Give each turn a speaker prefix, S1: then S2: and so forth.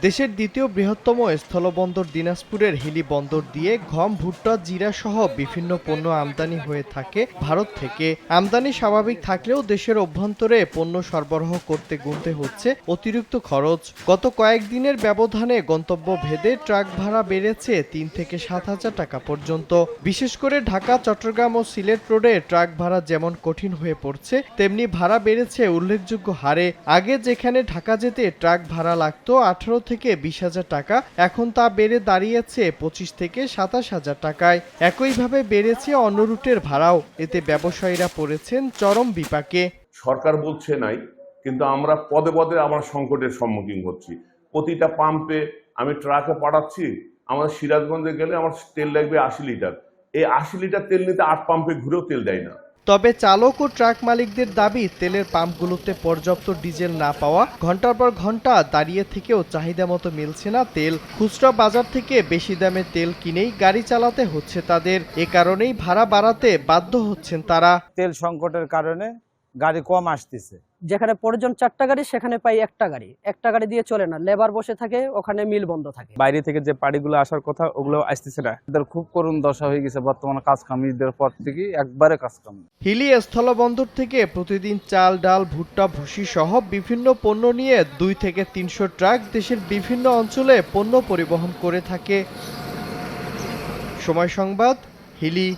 S1: দেশের দ্বিতীয় বৃহত্তম স্থলবন্দর দিনাজপুরের হিলি বন্দর দিয়ে গম, ভুট্টা, জিরা সহ বিভিন্ন পণ্য আমদানি হয়ে থাকে ভারত থেকে। আমদানি স্বাভাবিক থাকলেও দেশের অভ্যন্তরে পণ্য সরবরাহ করতে গুনতে হচ্ছে অতিরিক্ত খরচ। গত কয়েকদিনের ব্যবধানে গন্তব্য ভেদে ট্রাক ভাড়া বেড়েছে ৩ থেকে ৭,০০০ টাকা পর্যন্ত। বিশেষ করে ঢাকা, চট্টগ্রাম ও সিলেট রোডে ট্রাক ভাড়া যেমন কঠিন হয়ে পড়ছে, তেমনি ভাড়া বেড়েছে উল্লেখযোগ্য হারে। আগে যেখানে ঢাকা যেতে ট্রাক ভাড়া লাগতো ১৮ থেকে ২০,০০০ টাকা, এখন তা বেড়ে দাঁড়িয়েছে ২৫ থেকে ২৭,০০০ টাকায়। একইভাবে বেড়েছে অন্য রুটের ভাড়াও। এতে ব্যবসায়ীরা পড়েছেন চরম বিপাকে।
S2: সরকার বলছে নাই, কিন্তু আমরা পদে পদে আমরা সংকটের সম্মুখীন হচ্ছি। প্রতিটা পাম্পে আমি ট্রাকে পাঠাচ্ছি, আমার সিরাজগঞ্জে গেলে আমার তেল লাগবে ৮০ লিটার। এই ৮০ লিটার তেল নিতে ৮ পাম্পে ঘুরেও তেল দেয় না।
S1: তবে চালক ও ট্রাক মালিকদের দাবি, তেলের পাম্পগুলোতে পর্যাপ্ত ডিজেল না পাওয়া, ঘন্টার পর ঘন্টা দাঁড়িয়ে থেকেও চাহিদা মতো মিলছে না তেল। খুচরা বাজার থেকে বেশি দামে তেল কিনেই গাড়ি চালাতে হচ্ছে তাদের। এ কারণেই ভাড়া বাড়াতে বাধ্য হচ্ছেন তারা।
S3: তেল সংকটের কারণে গাড়ি কম আসতেছে।
S4: যেখানে প্রয়োজন ৪টা গাড়ি, সেখানে পাই একটা গাড়ি দিয়ে চলে না, লেবার বসে থাকে, ওখানে মিল বন্ধ থাকে।
S5: বাইরে থেকে যে পাড়িগুলো আসার কথা ওগুলো আসতেছে না। এদের খুব করুণ দশা হয়ে গেছে বর্তমানে। কাজ কামিদের পর থেকে একবারে কাজ কাম।
S1: হিলি স্থলবন্দর থেকে প্রতিদিন চাল, ডাল, ভুট্টা, ভুসি সহ বিভিন্ন পণ্য নিয়ে ২ থেকে ৩০০ ট্রাক দেশের বিভিন্ন অঞ্চলে পণ্য পরিবহন করে থাকে। সময় সংবাদ, হিলি।